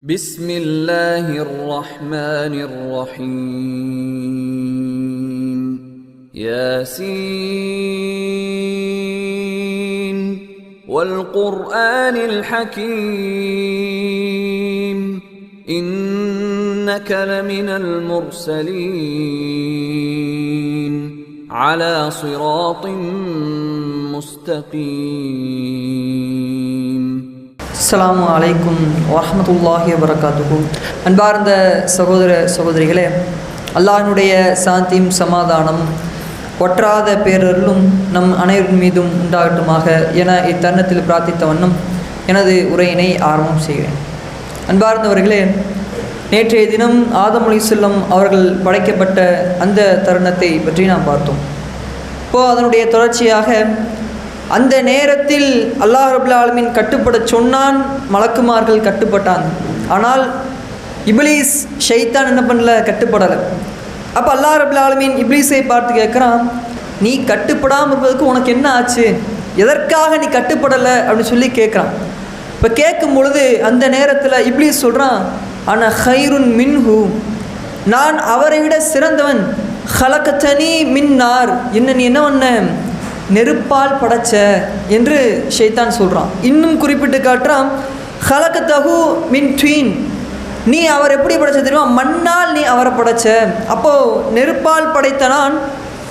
بسم الله الرحمن الرحيم ياسين والقرآن الحكيم إنك لمن المرسلين على صراط مستقيم. அஸ்ஸலாமு அலைக்கும் வரஹ்மத்துல்லாஹி வபரகாத்துஹு. அன்பார்ந்த சகோதர சகோதரிகளே, அல்லாஹ்வுடைய சாந்தியும் சமாதானம் ஒற்றாத பேரருளும் நம் அனைவரின் மீதும் உண்டாகட்டுமாக என இத்தருணத்தில் பிரார்த்தித்த வண்ணம் எனது உரையினை ஆரம்பம் செய்கிறேன். அன்பார்ந்தவர்களே, நேற்றைய தினம் ஆதம் அலைஹிஸ்ஸலாம் அவர்கள் படைக்கப்பட்ட அந்த தருணத்தை பற்றி நாம் பார்த்தோம். இப்போது அதனுடைய தொடர்ச்சியாக அந்த நேரத்தில் அல்லாஹ் ரப்புல் ஆலமீன் கட்டுப்பட சொன்னான், மலக்குமார்கள் கட்டுப்பட்டாங்க. ஆனால் இப்லீஸ் ஷைத்தான் என்ன பண்ணல, கட்டுப்படலை. அப்போ அல்லாஹ் ரப்புல் ஆலமீன் இப்லீஸை பார்த்து கேட்குறான், நீ கட்டுப்படாமல் இருப்பதற்கு உனக்கு என்ன ஆச்சு, எதற்காக நீ கட்டுப்படலை அப்படின்னு சொல்லி கேட்குறான். இப்போ கேட்கும் பொழுது அந்த நேரத்தில் இப்லீஸ் சொல்கிறான், அன ஹைருன் மின்ஹு, நான் அவரை விட சிறந்தவன். ஹலகத்தனி மின்னார், என்ன நீ என்ன பண்ண, நெருப்பால் படைச்ச என்று ஷைத்தான் சொல்கிறான். இன்னும் குறிப்பிட்டு காட்டுறான், ஹலகத்தஹு மின் ட்வீன், நீ அவர் எப்படி படைச்ச தெரியுமா, மண்ணால் நீ அவரை படைச்ச. அப்போது நெருப்பால் படைத்த நான்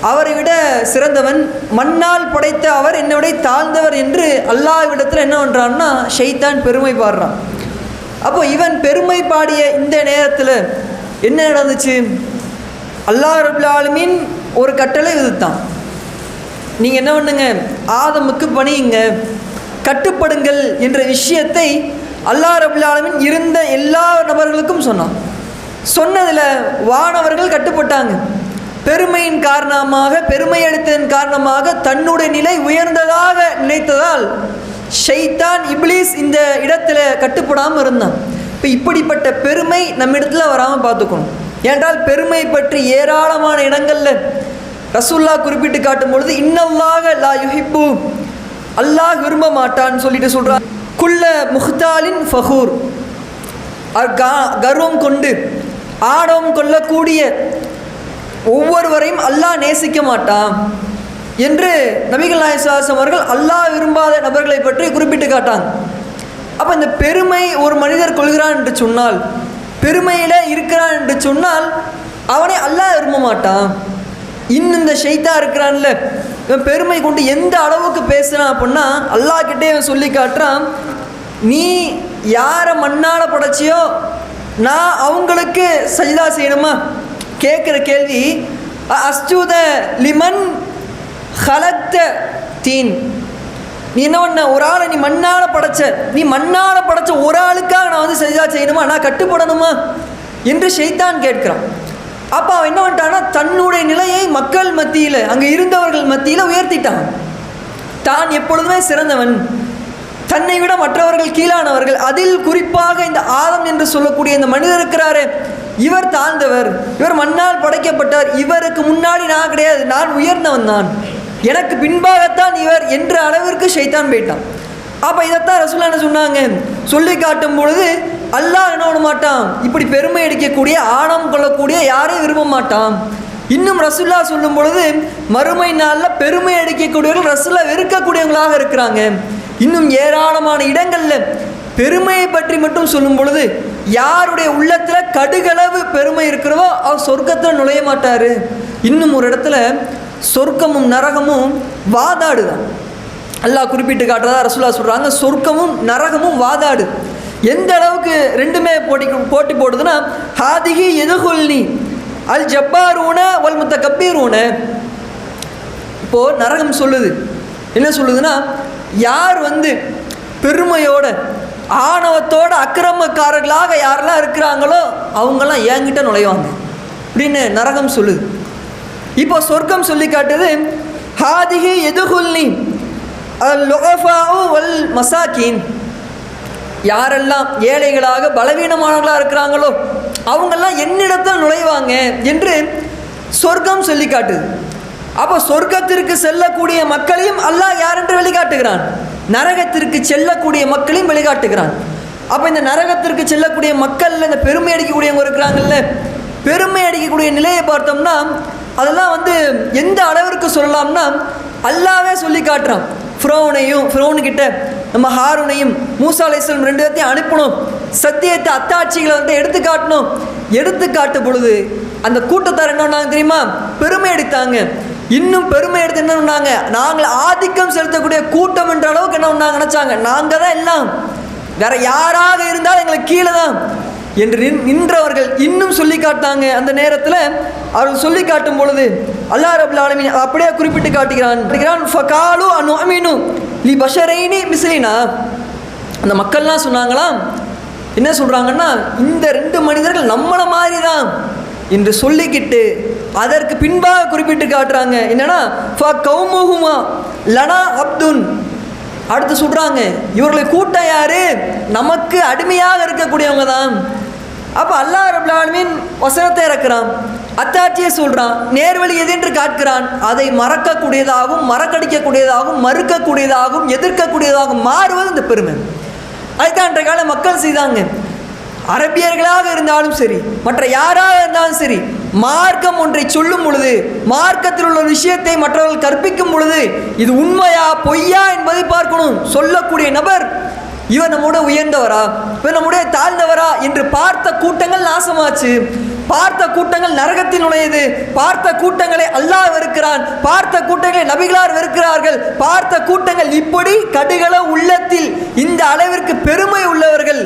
அவரை விட சிறந்தவன், மண்ணால் படைத்த அவர் என்னை விட தாழ்ந்தவர் என்று அல்லாஹ்விடத்தில் என்ன பண்ணுறான்னா ஷைத்தான் பெருமை பாடுறான். அப்போ இவன் பெருமை பாடிய இந்த நேரத்தில் என்ன நடந்துச்சு, அல்லாஹ் ரப்புல் ஆலமீன் ஒரு கட்டளை விதித்தான். நீங்கள் என்ன பண்ணுங்க, ஆதமுக்கு பணியுங்க, கட்டுப்படுங்கள் என்ற விஷயத்தை அல்லாஹ் ரப்புல் ஆலமீன் இருந்த எல்லா நபர்களுக்கும் சொன்னான். சொன்னதில் வானவர்கள் கட்டுப்பட்டாங்க. பெருமையின் காரணமாக, பெருமை அளித்ததன் காரணமாக தன்னுடைய நிலை உயர்ந்ததாக நினைத்ததால் ஷைத்தான் இப்லீஸ் இந்த இடத்துல கட்டுப்படாமல் இருந்தான். இப்போ இப்படிப்பட்ட பெருமை நம்ம இடத்துல வராமல் பார்த்துக்கணும். ஏனென்றால் பெருமை பற்றி ஏராளமான இடங்களில் ரசூலுல்லாஹ் குறிப்பிட்டு காட்டும் பொழுது, இன்னல்லாஹ லா யுஹிப்பு, அல்லாஹ் விரும்ப மாட்டான்னு சொல்லிட்டு சொல்கிறார். குல்ல முஹ்தாலின் ஃபஹூர், கர்வம் கொண்டு ஆடவம் கொள்ளக்கூடிய ஒவ்வொருவரையும் அல்லாஹ் நேசிக்க மாட்டான் என்று நபிகள் நாயகம் ஸல்லல்லாஹு அலைஹி வஸல்லம் அவர்கள் அல்லாஹ் விரும்பாத நபர்களை பற்றி குறிப்பிட்டு காட்டாங்க. அப்போ இந்த பெருமை ஒரு மனிதர் கொள்கிறான் என்று சொன்னால், பெருமையில் இருக்கிறான் என்று சொன்னால் அவனை அல்லாஹ் விரும்ப மாட்டான். இன்னும் இந்த ஷைத்தா இருக்கிறான்ல, இவன் பெருமை கொண்டு எந்த அளவுக்கு பேசுகிறான் அப்படின்னா அல்லாஹ் கிட்டே இவன் சொல்லி காட்டுறான், நீ யாரை மண்ணால் படைச்சியோ நான் அவங்களுக்கு சஜ்தா செய்யணுமா. கேட்குற கேள்வி, அஸ்ஜுத லிமன் ஹலக்த தீன், நீ என்ன பண்ண, ஒரு ஆளை நீ மண்ணால் படைச்ச, நீ மண்ணால் படைச்ச ஒரு ஆளுக்காக நான் வந்து சஜ்தா செய்யணுமா, நான் கட்டுப்படணுமா என்று ஷைத்தான் கேட்கிறான். அப்போ அவன் என்ன பண்ணிட்டான்னா தன்னுடைய நிலையை மக்கள் மத்தியில், அங்கே இருந்தவர்கள் மத்தியில் உயர்த்திட்டான். தான் எப்பொழுதுமே சிறந்தவன், தன்னை விட மற்றவர்கள் கீழானவர்கள், அதில் குறிப்பாக இந்த ஆதம் என்று சொல்லக்கூடிய இந்த மனிதர் இருக்கிறாரே, இவர் தாழ்ந்தவர், இவர் மண்ணால் படைக்கப்பட்டார், இவருக்கு முன்னாடி நான் கிடையாது, நான் உயர்ந்தவன் தான், எனக்கு பின்பாகத்தான் இவர் என்ற அளவிற்கு ஷைத்தான் போயிட்டான். அப்போ இதைத்தான் ரசூலுல்லாஹ் என்ன சொன்னாங்க, சொல்லி காட்டும் பொழுது அல்லாஹ் என்ன பண்ண மாட்டான், இப்படி பெருமை அடிக்கக்கூடிய ஆணவம் கொள்ளக்கூடிய யாரையும் விரும்ப மாட்டான். இன்னும் ரசூலுல்லாஹ் சொல்லும் பொழுது மறுமை நாளில் பெருமை அடிக்கக்கூடியவர்கள் ரசூலுல்லாஹ் வெறுக்கக்கூடியவங்களாக இருக்கிறாங்க. இன்னும் ஏராளமான இடங்களில் பெருமையை பற்றி மட்டும் சொல்லும் பொழுது, யாருடைய உள்ளத்தில் கடுகளவு பெருமை இருக்கிறதோ அவர் சொர்க்கத்தில் நுழைய மாட்டார். இன்னும் ஒரு இடத்துல சொர்க்கமும் நரகமும் வாதாடுதான் அல்லாஹ் குறிப்பிட்டு காட்டுறதா ரசூலுல்லாஹ் சொல்கிறாங்க. சொர்க்கமும் நரகமும் வாதாடு. எந்த அளவுக்கு ரெண்டுமே போட்டி போடுதுன்னா, ஹாதிகி எதுகுல்னி அல் ஜப்பாரூன வல் முத்தகப்பீரூன. இப்போது நரகம் சொல்லுது, என்ன சொல்லுதுன்னா, யார் வந்து பெருமையோட ஆணவத்தோட அக்கிரமக்காரர்களாக யாரெல்லாம் இருக்கிறாங்களோ அவங்கெல்லாம் என்கிட்ட நுழைவாங்க அப்படின்னு நரகம் சொல்லுது. இப்போ சொர்க்கம் சொல்லி காட்டுது, ஹாதிகி எதுகுல்னி அல் லுகஃபாஉ வல் மசாக்கீன், யாரெல்லாம் ஏழைகளாக பலவீனமானவர்களாக இருக்கிறாங்களோ அவங்கெல்லாம் என்னிடத்தில் நுழைவாங்க என்று சொர்க்கம் சொல்லி காட்டுது. அப்போ சொர்க்கத்திற்கு செல்லக்கூடிய மக்களையும் அல்லாஹ் யார் என்று வெளிக்காட்டுகிறான், நரகத்திற்கு செல்லக்கூடிய மக்களையும் வெளிக்காட்டுகிறான். அப்போ இந்த நரகத்திற்கு செல்லக்கூடிய மக்கள் இந்த பெருமை அடிக்கக்கூடியவங்க இருக்கிறாங்கல்ல, பெருமை அடிக்கக்கூடிய நிலையை பார்த்தோம்னா அதெல்லாம் எந்த அளவிற்கு சொல்லலாம்னா அல்லாவே சொல்லி காட்டுறான். ஃபிரௌனுக்கிட்ட நம்ம ஹாரூனையும் மூசா அலைஹிஸ்ஸலாம் 2 பேர்த்தையும் அனுப்பணும், சத்தியத்தை அத்தாட்சிகளை எடுத்து காட்டணும். எடுத்து காட்டும் பொழுது அந்த கூட்டத்தார் என்ன பண்ணாங்க தெரியுமா? பெருமை அடித்தாங்க. இன்னும் பெருமை எடுத்து என்ன பண்ணாங்க? நாங்கள் ஆதிக்கம் செலுத்தக்கூடிய கூட்டம் என்ற அளவுக்கு என்ன பண்ணாங்க நினைச்சாங்க, நாங்கள் தான் எல்லாம், வேற யாராக இருந்தாலும் எங்களுக்கு கீழே தான் என்று நின்றவர்கள் இன்னும் சொல்லி காட்டாங்க. அந்த நேரத்தில் அவர்கள் சொல்லி காட்டும் பொழுது அல்லாஹ் ரப்பல் ஆலமீன் அப்படியே குறிப்பிட்டு காட்டுகிறான். ஃபகாலு அனுஅமினு லி பஷரைனி மிஸ்லினா. அந்த மக்கள்லாம் சொன்னாங்களாம், என்ன சொல்றாங்கன்னா, இந்த 2 மனிதர்கள் நம்மள மாதிரி தான் என்று சொல்லிக்கிட்டு அதற்கு பின்பாக குறிப்பிட்டு காட்டுறாங்க. என்னன்னா ஃபகௌமுஹுமா லனா அப்துன். அடுத்து சொல்றாங்க, இவர்களை கூட்டம் யாரு? நமக்கு அடிமையாக இருக்கக்கூடியவங்க தான். அப்போ அல்லாஹ் ரப்பல் ஆலமீன் வசனத்தை இறக்குறான், அத்தாட்சியை சொல்றான், நேர்வழி எது என்று காட்டுகிறான். அதை மறக்கக்கூடியதாகவும் மறக்கடிக்கக்கூடியதாகவும் மறுக்கக்கூடியதாகவும் எதிர்க்கக்கூடியதாகவும் மாறுவது இந்த பெருமை. அதுதான் அன்றைய கால மக்கள் செய்தாங்க. அரபியர்களாக இருந்தாலும் சரி, மற்ற யாராக இருந்தாலும் சரி, மார்க்கம் ஒன்றை சொல்லும் பொழுது, மார்க்கத்தில் உள்ள விஷயத்தை மற்றவர்கள் கற்பிக்கும் பொழுது இது உண்மையா பொய்யா என்பதை பார்க்கணும். சொல்லக்கூடிய நபர் இவர் நம்முடைய உயர்ந்தவரா, இவர் நம்முடைய தாழ்ந்தவரா என்று பார்த்த கூட்டங்கள் நாசமாச்சு. பார்த்த கூட்டங்கள் நரகத்தில் நுழையுது. பார்த்த கூட்டங்களை அல்லாஹ் வெறுக்கிறான். பார்த்த கூட்டங்களை நபிகளார் வெறுக்கிறார்கள். பார்த்த கூட்டங்கள் இப்படி கடுகள உள்ளத்தில் இந்த அளவிற்கு பெருமை உள்ளவர்கள்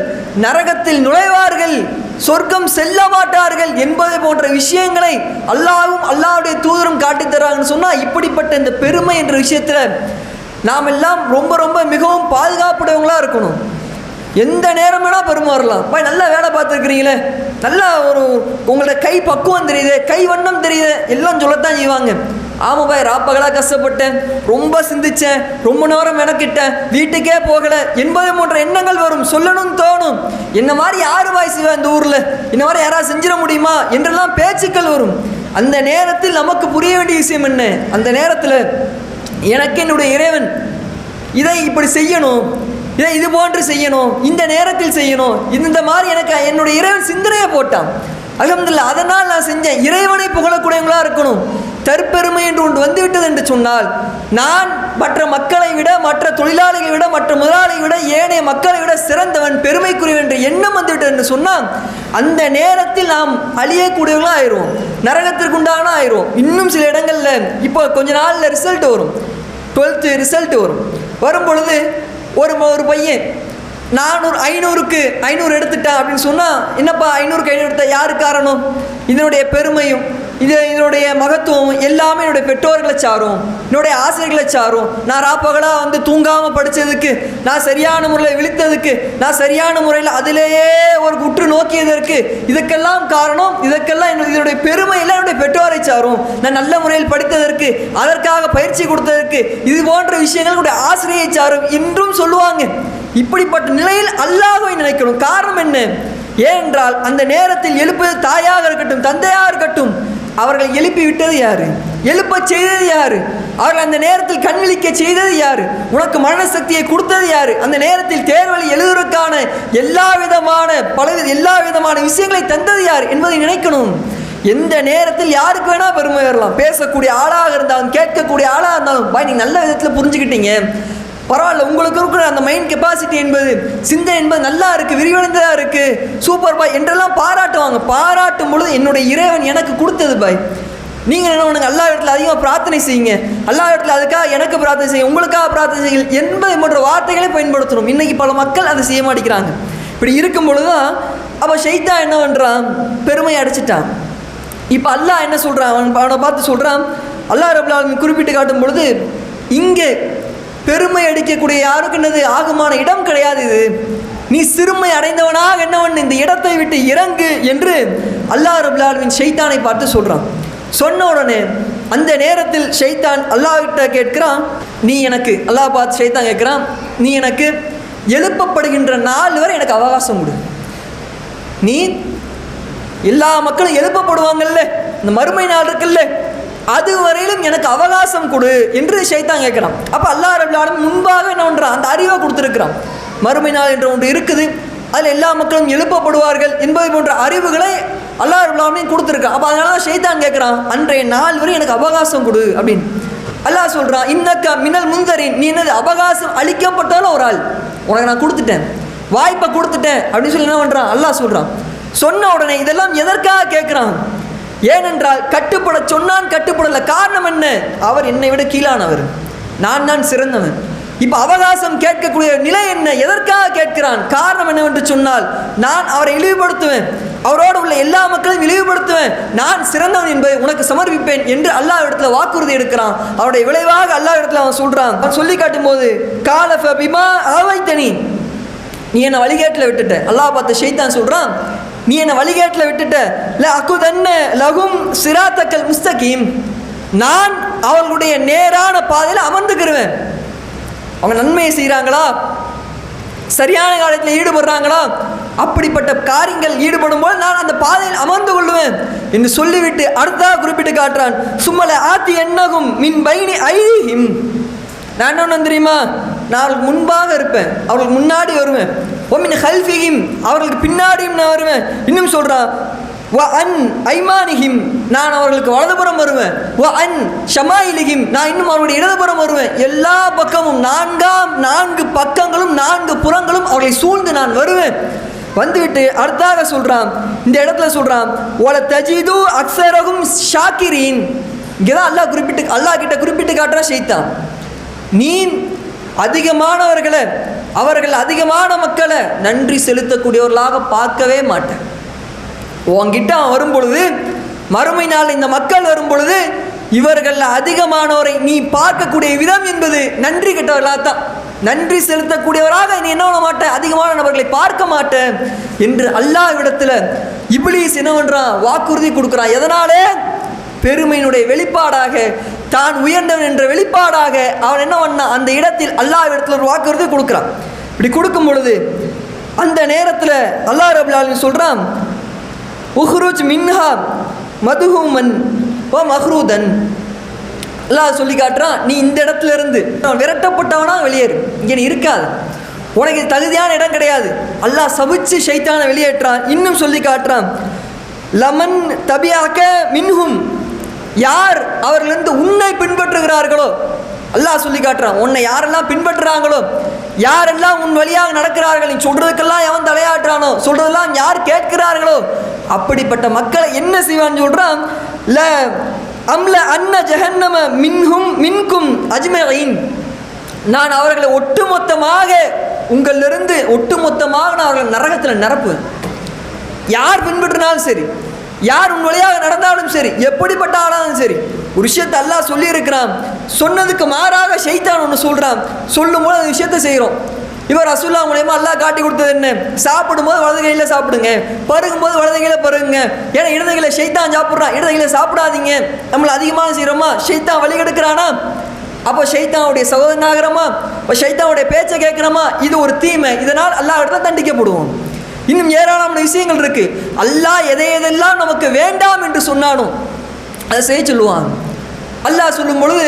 நரகத்தில் நுழைவார்கள், சொர்க்கம் செல்ல மாட்டார்கள் என்பதை போன்ற விஷயங்களை அல்லாஹ்வும் அல்லாஹ்வுடைய தூதரும் காட்டித் தராங்கன்னு சொன்னால், இப்படிப்பட்ட இந்த பெருமை என்ற விஷயத்தில் நாம் எல்லாம் ரொம்ப ரொம்ப மிகவும் பாதுகாப்புடையவங்களாக இருக்கணும். எந்த நேரம் வேணால் பெருமை வரலாம். பாய் நல்லா வேலை பார்த்துருக்கிறீங்களே, நல்லா உங்களோட கை பக்குவம் தெரியுது, கை வண்ணம் தெரியுது, எல்லாம் சொல்லத்தான் செய்வாங்க. ஆமாம் பாய், ராப்பகலாக கஷ்டப்பட்டேன், ரொம்ப சிந்திச்சேன், ரொம்ப நேரம் மெனக்கிட்டேன், வீட்டுக்கே போகலை என்பதை போன்ற எண்ணங்கள் வரும். சொல்லணும்னு தோணும். என்ன மாதிரி யார் பாய் செய்வா இந்த ஊரில், இந்த மாதிரி யாராவது செஞ்சிட முடியுமா என்றெல்லாம் பேச்சுக்கள் வரும். அந்த நேரத்தில் நமக்கு புரிய வேண்டிய விஷயம் என்ன? அந்த நேரத்தில் எனக்கு என்னுடைய இறைவன் இதை இப்படி செய்யணும், இதை இது போன்று செய்யணும், இந்த நேரத்தில் செய்யணும், இந்த மாதிரி எனக்கு என்னுடைய இறைவன் சிந்தனையை போட்டான். அல்ஹம்துலில்லாஹ், அதனால் நான் செஞ்சேன். இறைவனை புகழக்கூடியவங்களாக இருக்கணும். தற்பெருமை என்று ஒன்று வந்துவிட்டது என்று சொன்னால், நான் மற்ற மக்களை விட, மற்ற தொழிலாளிகளை விட, மற்ற முதலாளிகளை விட, ஏனைய மக்களை விட சிறந்தவன், பெருமைக்குரியவன் என்ற எண்ணம் வந்துவிட்டது என்று சொன்னால், அந்த நேரத்தில் நாம் அழியக்கூடியவங்களாக ஆயிடுவோம், நரகத்திற்குண்டான ஆயிடுவோம். இன்னும் சில இடங்களில் இப்போ கொஞ்ச நாளில் ரிசல்ட் வரும், 12th ரிசல்ட் வரும் பொழுது ஒரு பையன் 500க்கு 500 எடுத்துட்டான் அப்படின்னு சொன்னால், என்னப்பா 500க்கு 500 எடுத்த யாரு காரணம்? இதனுடைய பெருமையும் இதனுடைய மகத்துவம் எல்லாமே என்னுடைய பெற்றோர்களை சாரும், என்னுடைய ஆசிரியர்களை சாரும். நான் ராப்பகலாக தூங்காமல் படித்ததுக்கு, நான் சரியான முறையில் விழித்ததுக்கு, நான் சரியான முறையில் அதிலேயே ஒரு உற்று நோக்கியதற்கு, இதுக்கெல்லாம் காரணம், இதற்கெல்லாம் இதனுடைய பெருமையில் என்னுடைய பெற்றோரை சாரும். நான் நல்ல முறையில் படித்ததற்கு, அதற்காக பயிற்சி கொடுத்ததற்கு, இது போன்ற விஷயங்கள் என்னுடைய ஆசிரியை சாரும் என்றும் சொல்லுவாங்க. இப்படிப்பட்ட நிலையில் அல்லாஹ்வை நினைக்கணும். காரணம் என்ன? ஏனென்றால் அந்த நேரத்தில் எழுப்பது தாயாக இருக்கட்டும், தந்தையாக இருக்கட்டும், அவர்களை எழுப்பி விட்டது யாரு? எழுப்ப செய்தது யாரு? அவர்கள் அந்த நேரத்தில் கண் விழிக்க செய்தது யாரு? உனக்கு மனசக்தியை கொடுத்தது யாரு? அந்த நேரத்தில் தேர்வழி எழுதுவதற்கான எல்லா விதமான விஷயங்களை தந்தது யார் என்பதை நினைக்கணும். எந்த நேரத்தில் யாருக்கு வேணா பெருமை வரலாம். பேசக்கூடிய ஆளாக இருந்தாலும், கேட்கக்கூடிய ஆளாக இருந்தாலும், பாய் நீங்கள் நல்ல விதத்தில் புரிஞ்சுக்கிட்டீங்க, பரவாயில்ல, உங்களுக்கு இருக்கிற அந்த மைண்ட் கெப்பாசிட்டி என்பது, சிந்தனை என்பது நல்லா இருக்குது, விரிவடைந்ததாக இருக்குது, சூப்பர் பாய் என்றெல்லாம் பாராட்டுவாங்க. பாராட்டும் பொழுது என்னுடைய இறைவன் எனக்கு கொடுத்தது பாய், நீங்கள் என்ன பண்ணுங்க, அல்லா இடத்துல அதிகமாக பிரார்த்தனை செய்யுங்க, அல்லா இடத்துல அதுக்காக எனக்கு பிரார்த்தனை செய்யுங்க, உங்களுக்காக பிரார்த்தனை செய்யுங்க என்பதை போன்ற வார்த்தைகளை பயன்படுத்தணும். இன்றைக்கி பல மக்கள் அதை செய்ய மாட்டேங்கிறாங்க. இப்படி இருக்கும் பொழுது தான் அப்போ ஷைத்தான் என்ன பண்ணுறான்? பெருமையை அடிச்சிட்டான். இப்போ அல்லாஹ் என்ன சொல்கிறான்? அவனை பார்த்து சொல்கிறான், அல்லாஹ் ரப்பல் ஆலமீன் குறிப்பிட்டு காட்டும் பொழுது, இங்கே பெருமை அடிக்கக்கூடிய யாருக்கு என்னது ஆகுமான இடம் கிடையாது. இது நீ சிறுமை அடைந்தவனாக என்னவன், இந்த இடத்தை விட்டு இறங்கு என்று அல்லாஹ் ரப்பல் ஆலமீன் ஷைத்தானை பார்த்து சொல்கிறான். சொன்ன உடனே அந்த நேரத்தில் ஷைத்தான் அல்லாஹ்கிட்ட கேட்கிறான், நீ எனக்கு, அல்லாஹ் பார்த்து ஷைத்தான் கேட்குறான், நீ எனக்கு எழுப்பப்படுகின்ற நாள் வரை எனக்கு அவகாசம் கொடு. நீ எல்லா மக்களும் எழுப்பப்படுவாங்கல்ல, இந்த மறுமை நாள் இருக்குல்ல, அது வரையிலும் எனக்கு அவகாசம் கொடு என்று ஷைத்தான் கேட்குறான். அப்போ அல்லாஹ் ரப்பல் ஆலமீன் முன்பாக என்ன பண்ணுறான்? அந்த அறிவை கொடுத்துருக்கிறான். மறுமை நாள் என்ற ஒன்று இருக்குது, அதில் எல்லா மக்களும் எழுப்பப்படுவார்கள் என்பதை போன்ற அறிவுகளை அல்லாஹ் ரப்பல் ஆலமீன் கொடுத்துருக்கான். அப்போ அதனால தான் ஷைத்தான் கேட்குறான், அன்றைய நாள் வரை எனக்கு அவகாசம் கொடு அப்படின்னு. அல்லாஹ் சொல்கிறான், இன்னக்கா மினல் முன்தரின், நீ என்னது அவகாசம் அளிக்கப்பட்டாலும் ஒரு ஆள், உனக்கு நான் கொடுத்துட்டேன், வாய்ப்பை கொடுத்துட்டேன் அப்படின்னு சொல்லி என்ன பண்ணுறான் அல்லாஹ் சொல்கிறான். சொன்ன உடனே இதெல்லாம் எதற்காக கேட்குறான்? ஏனென்றால் கட்டுப்பட சொன்னான், கட்டுப்படலை. காரணம் என்ன? அவர் என்னை விட கீழானவர், நான் சிறந்தவன். இப்போ அவகாசம் கேட்கக்கூடிய நிலை என்ன? எதற்காக கேட்கிறான்? காரணம் என்னவென்று சொன்னால், நான் அவரை இழிவுபடுத்துவேன், அவரோடு உள்ள எல்லா மக்களையும் இழிவுபடுத்துவேன், நான் சிறந்தவன் என்பதை உனக்கு சமர்ப்பிப்பேன் என்று அல்லாஹ் இடத்துல வாக்குறுதி எடுக்கிறான். அவருடைய விளைவாக அல்லாஹ் இடத்துல அவன் சொல்கிறான். அவன் சொல்லி காட்டும் போது, காலஃப பிமா ஆவைத்தனி, நீ என்னை வழிகேட்டில் விட்டுட்ட. அல்லாஹ் பார்த்து ஷைத்தான் சொல்கிறான், நீ என்னை வழிகேட்டில் விட்டுட்ட. அக்குதன்ன லகும் சிராத்தக்கல் முஸ்தகீம், நான் அவர்களுடைய நேரான பாதையில் அமர்ந்துக்கிருவேன். அவங்க நன்மையை செய்கிறாங்களா, சரியான காலத்தில் ஈடுபடுறாங்களா, அப்படிப்பட்ட காரியங்கள் ஈடுபடும் போது நான் அந்த பாதையில் அமர்ந்து கொள்ளுவேன் என்று சொல்லிவிட்டு அடுத்ததாக குறிப்பிட்டு காட்டுறான். சும்மல ஆத்தி என்னகும் மின் பைனி ஐஹிம், நான் என்ன தெரியுமா, நான் அவர்களுக்கு முன்பாக இருப்பேன், அவர்களுக்கு முன்னாடி வருவேன். ஒமின் ஹல்ஃபிஹிம், அவர்களுக்கு பின்னாடியும் நான் வருவேன். இன்னும் சொல்கிறான், வ அன் ஐமானிஹிம், நான் அவர்களுக்கு வலதுபுறம் வருவேன். வ அன் ஷமாயிலிஹிம், நான் இன்னும் அவர்களுடைய இடதுபுறம் வருவேன். எல்லா பக்கமும் 4 பக்கங்களும் 4 புறங்களும் அவர்களை சூழ்ந்து நான் வருவேன். வந்துவிட்டு அடுத்தாக சொல்கிறான், இந்த இடத்துல சொல்கிறான், ஒல தஜிது அக்ஸரகும் ஷாக்கிரீன். இங்கே தான் அல்லாஹ் கிட்ட குறிப்பிட்டு காட்டுற ஷைத்தான், நீ அதிகமானவர்களை, அவர்கள் அதிகமான மக்களை நன்றி செலுத்தக்கூடியவர்களாக பார்க்கவே மாட்டேன். உன்கிட்ட அவன் வரும் பொழுது, மறுமை நாள் இந்த மக்கள் வரும் பொழுது, இவர்கள் அதிகமானவரை நீ பார்க்கக்கூடிய விதம் என்பது நன்றி கெட்டவர்களாக தான், நன்றி செலுத்தக்கூடியவராக நீ என்ன பண்ண மாட்டேன், அதிகமான நபர்களை பார்க்க மாட்டேன் என்று அல்லாஹ்விடத்தில் இப்லீஸ் என்ன பண்ணுறான், வாக்குறுதி கொடுக்குறான். எதனாலே? பெருமையினுடைய வெளிப்பாடாக, தான் உயர்ந்தவன் என்ற வெளிப்பாடாக அவன் என்ன பண்ணான், அந்த இடத்தில் அல்லாஹ்விடத்தில் ஒரு வாக்குறுதி கொடுக்குறான். இப்படி கொடுக்கும் பொழுது அந்த நேரத்தில் அல்லாஹ் ரப்பல் ஆலமீன் சொல்கிறான், உஹ்ருஜ் மின்ஹா மதுஹூமன் வ மஹ்ரூதன். அல்லாஹ் சொல்லி காட்டுறான், நீ இந்த இடத்துல இருந்து விரட்டப்பட்டவனா வெளியேறு, இங்கே நீ இருக்காது, உனக்கு தகுதியான இடம் கிடையாது. அல்லாஹ் சபிச்சு ஷைத்தானை வெளியேற்றான். இன்னும் சொல்லி காட்டுறான், லமன் தபியாக்க மின்ஹும், யார் அவர்களிருந்து உன்னை பின்பற்றுகிறார்களோ, அல்லாஹ் சொல்லி காட்டுறான், உன்னை யாரெல்லாம் பின்பற்றுறாங்களோ, யாரெல்லாம் உன் வழியாக நடக்கிறார்கள், நீ சொல்றதுக்கெல்லாம் எவன் தலையாட்டுறானோ, சொல்றதெல்லாம் யார் கேட்கிறார்களோ, அப்படிப்பட்ட மக்களை என்ன செய்வான்னு சொல்றான், ல அம்ல அன்ன ஜஹன்னம மின்ஹும் மின்கும் அஜ்மஈன், நான் அவர்களை ஒட்டுமொத்தமாக உங்களிலிருந்து ஒட்டுமொத்தமாக நான் அவர்களை நரகத்தில் நிரப்புவேன். யார் பின்பற்றினாலும் சரி, யார் உன் வழியாக நடந்தாலும் சரி, எப்படிப்பட்ட ஆளாலும் சரி, ஒரு விஷயத்தை அல்லாஹ் சொல்லியிருக்கிறான், சொன்னதுக்கு மாறாக ஷைத்தான் ஒன்று சொல்கிறான், சொல்லும் போது அந்த விஷயத்தை செய்கிறோம். இவர் ரசூலுல்லாஹ் மூலமா அல்லாஹ் காட்டி கொடுத்தது என்ன? சாப்பிடும்போது வலது கையில் சாப்பிடுங்க, பருகும்போது வலது கையில் பருகுங்க. ஏன்னா இடது கையில் ஷைத்தான் சாப்பிட்றான், இடது கையில் சாப்பிடாதீங்க. நம்மளை அதிகமாக செய்கிறோமா, ஷைத்தான் வழி கெடுக்கிறானா, அப்போ ஷைத்தானுடைய சகோதரனாகிறோமா, இப்போ ஷைத்தானுடைய பேச்சை கேட்குறோமா, இது ஒரு தீமை, இதனால் அல்லாஹ் இடத்துல தண்டிக்கப்படுவோம். இன்னும் ஏராளமான விஷயங்கள் இருக்கு. அல்லாஹ் எதையெல்லாம் நமக்கு வேண்டாம் என்று சொன்னானோ அதை செய்ய சொல்லுவான். அல்லாஹ் சொல்லும் பொழுது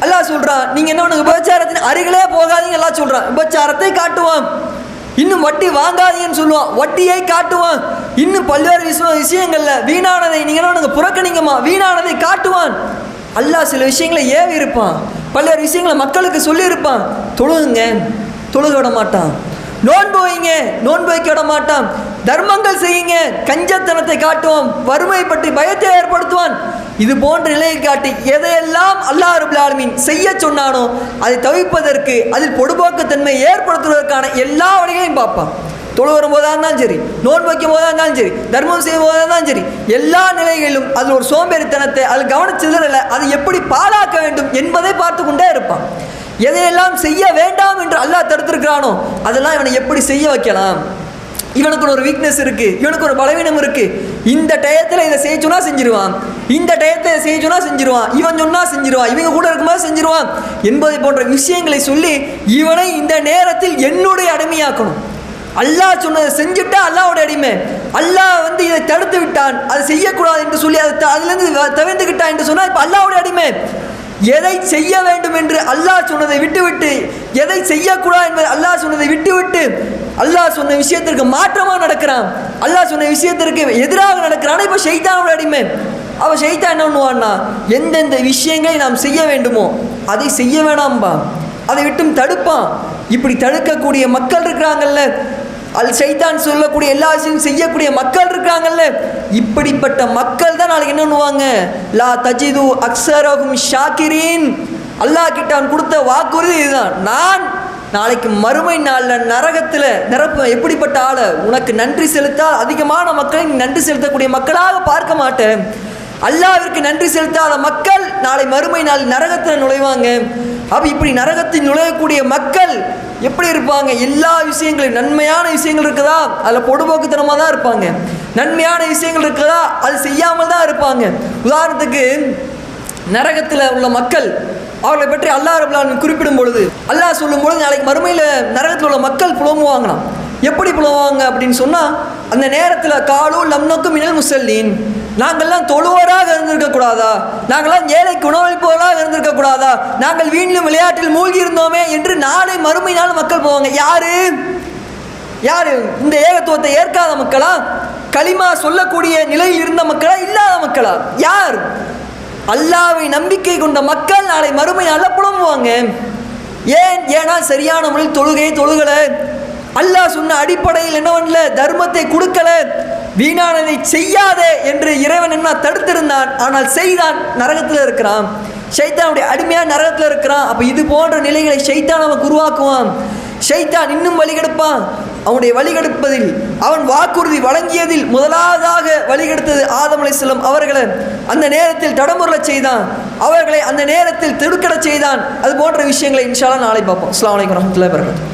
அல்லாஹ் சொல்றான், நீங்க என்ன பண்ணுங்க, விபச்சாரத்தின் அருகிலே போகாதீங்க. அல்லாஹ் சொல்றான், விபச்சாரத்தை காட்டுவான். இன்னும் வட்டி வாங்காதீங்கன்னு சொல்லுவான், வட்டியை காட்டுவான். இன்னும் பல்வேறு விஷயங்கள்ல வீணானதை நீங்க என்ன பண்ணுங்க, புறக்கணிங்கம்மா, வீணானதை காட்டுவான். அல்லாஹ் சில விஷயங்களை ஏவி இருப்பான், பல்வேறு விஷயங்களை மக்களுக்கு சொல்லி இருப்பான். தொழுகுங்க, தொழுக விட மாட்டான். நோன்பு வைங்க, நோன்பு வைக்க விட மாட்டான். தர்மங்கள் செய்யுங்க, கஞ்சத்தனத்தை காட்டுவான், வறுமை பற்றி பயத்தை ஏற்படுத்துவான். இது போன்ற நிலையை காட்டி எதையெல்லாம் அல்லாஹ் ரப்பல் ஆலமீன் செய்ய சொன்னானோ அதை தவிர்ப்பதற்கு, அதில் பொடுபோக்குத்தன்மை ஏற்படுத்துவதற்கான எல்லா வழிகளையும் பார்ப்பான். தொழு வரும்போதாக இருந்தாலும் சரி, நோன்பு வைக்கும் போதாக இருந்தாலும் சரி, தர்மம் செய்யும் போதாக இருந்தாலும் சரி, எல்லா நிலைகளிலும் அதில் ஒரு சோம்பேறித்தனத்தை, அதில் கவனிச்சதில் அதை எப்படி பாழாக்க வேண்டும் என்பதை பார்த்து கொண்டே இருப்பான். எதையெல்லாம் செய்ய வேண்டாம் என்று அல்லாஹ் தடுத்திருக்கிறானோ அதெல்லாம் இவனை எப்படி செய்ய வைக்கலாம். இவனுக்கு ஒரு வீக்னஸ் இருக்கு, இவனுக்கு ஒரு பலவீனம் இருக்கு, இந்த டயத்தில் இதை செய்ய சொன்னா செஞ்சிருவான், இந்த டயத்தை செய்ய சொன்னா செஞ்சிருவான், இவன் சொன்னா செஞ்சிருவான், இவங்க கூட இருக்கும்போது செஞ்சிருவான் என்பதை போன்ற விஷயங்களை சொல்லி இவனை இந்த நேரத்தில் என்னுடைய அடிமையாக்கணும். அல்லாஹ் சொன்னதை செஞ்சுட்டா அல்லாஹ்வுடைய அடிமை, அல்லாஹ் இதை தடுத்து விட்டான், அதை செய்யக்கூடாது என்று சொல்லி அதை அதிலிருந்து தவிர்த்துக்கிட்டான் என்று சொன்னால் இப்போ அல்லாஹ்வுடைய அடிமை. எதை செய்ய வேண்டும் என்று அல்லாஹ் சொன்னதை விட்டுவிட்டு, எதை செய்யக்கூடாது என்பதை அல்லாஹ் சொன்னதை விட்டுவிட்டு அல்லாஹ் சொன்ன விஷயத்திற்கு மாற்றமாக நடக்கிறான், அல்லாஹ் சொன்ன விஷயத்திற்கு எதிராக நடக்கிறான். இப்போ ஷைத்தானோட அடிமை. அவன் ஷைத்தான் என்ன பண்ணுவான்னா, எந்தெந்த விஷயங்களை நாம் செய்ய வேண்டுமோ அதை செய்ய வேணாம்பா, அதை விட்டும் தடுப்பான். இப்படி தடுக்கக்கூடிய மக்கள் இருக்கிறாங்கல்ல, ஷைத்தான் சொல்லக்கூடிய எல்லா விஷயமும் செய்யக்கூடிய மக்கள் இருக்காங்கல்ல, இப்படிப்பட்ட மக்கள் தான் நாளைக்கு என்ன பண்ணுவாங்க, லா தஜிது அக்ஸரஹும் ஷாக்கிரீன். அல்லாஹ் கிட்ட அவன் கொடுத்த வாக்குறுதி இதுதான், நான் நாளைக்கு மறுமை நாளில் நரகத்தில் நிரப்ப. எப்படிப்பட்ட ஆளை, உனக்கு நன்றி செலுத்தால் அதிகமான மக்களை நன்றி செலுத்தக்கூடிய மக்களாக பார்க்க மாட்டேன். அல்லாஹ்விற்கு நன்றி செலுத்தாத மக்கள் நாளை மறுமை நாள் நரகத்தில் நுழைவாங்க. அப்போ இப்படி நரகத்தில் நுழையக்கூடிய மக்கள் எப்படி இருப்பாங்க, எல்லா விஷயங்களும் நன்மையான விஷயங்கள் இருக்குதா அதில் பொடுபோக்குத்தனமாக தான் இருப்பாங்க, நன்மையான விஷயங்கள் இருக்குதா அது செய்யாமல் தான் இருப்பாங்க. உதாரணத்துக்கு நரகத்தில் உள்ள மக்கள் அவர்களை பற்றி அல்லாஹ் ரப்பல் ஆலமீன் குறிப்பிடும் பொழுது, அல்லாஹ் சொல்லும் பொழுது நாளைக்கு மறுமையில் நரகத்தில் உள்ள மக்கள் புலம்புவாங்களாம். எப்படி புலம்புவாங்க அப்படின்னு சொன்னால், அந்த நேரத்தில் காலு லம்னக்கும் மினல் முஸல்லீன், நாங்கள்லாம் தொழுவராக இருந்திருக்கக்கூடாதா, நாங்கள்லாம் ஏழைக்கு உணவளிப்பவராக இருந்திருக்கக்கூடாதா, நாங்கள் வீணிலும் விளையாட்டில் மூழ்கி இருந்தோமே என்று நாளை மறுமை நாள் மக்கள் போவாங்க. யாரு இந்த ஏகத்துவத்தை ஏற்காத மக்களா, களிமா சொல்லக்கூடிய நிலையில் இருந்த மக்களா, இல்லாத மக்களா? யார்? அல்லாஹ்வை நம்பிக்கை கொண்ட மக்கள் நாளை மறுமை நாளில் புலம்புவாங்க. ஏன்னா சரியான முறையில் தொழுகலை, அல்லாஹ் சொன்ன அடிப்படையில் என்ன பண்ணல, தர்மத்தை கொடுக்கல, வீணானதை செய்யாதே என்று இறைவன் என்ன தடுத்திருந்தான், ஆனால் செய்தான், நரகத்தில் இருக்கிறான். ஷைத்தானுடைய அடிமையாக நரகத்தில் இருக்கிறான். அப்போ இது போன்ற நிலைகளை ஷைத்தான் அவன் உருவாக்குவான். ஷைத்தான் இன்னும் வழிகெடுப்பான். அவனுடைய வழிகெடுப்பதில், அவன் வாக்குறுதி வழங்கியதில் முதலாவதாக வழிகெடுத்தது ஆதம் அலைஹிஸ்ஸலாம் அவர்களை அந்த நேரத்தில் தடமுறச் செய்தான், அவர்களை அந்த நேரத்தில் திடுக்கிடச் செய்தான். அது போன்ற விஷயங்களை இன்ஷா அல்லாஹ் நாளை பார்ப்போம். அஸ்ஸலாமு அலைக்கும் வரஹ்மத்துல்லாஹி வபரகாத்துஹு.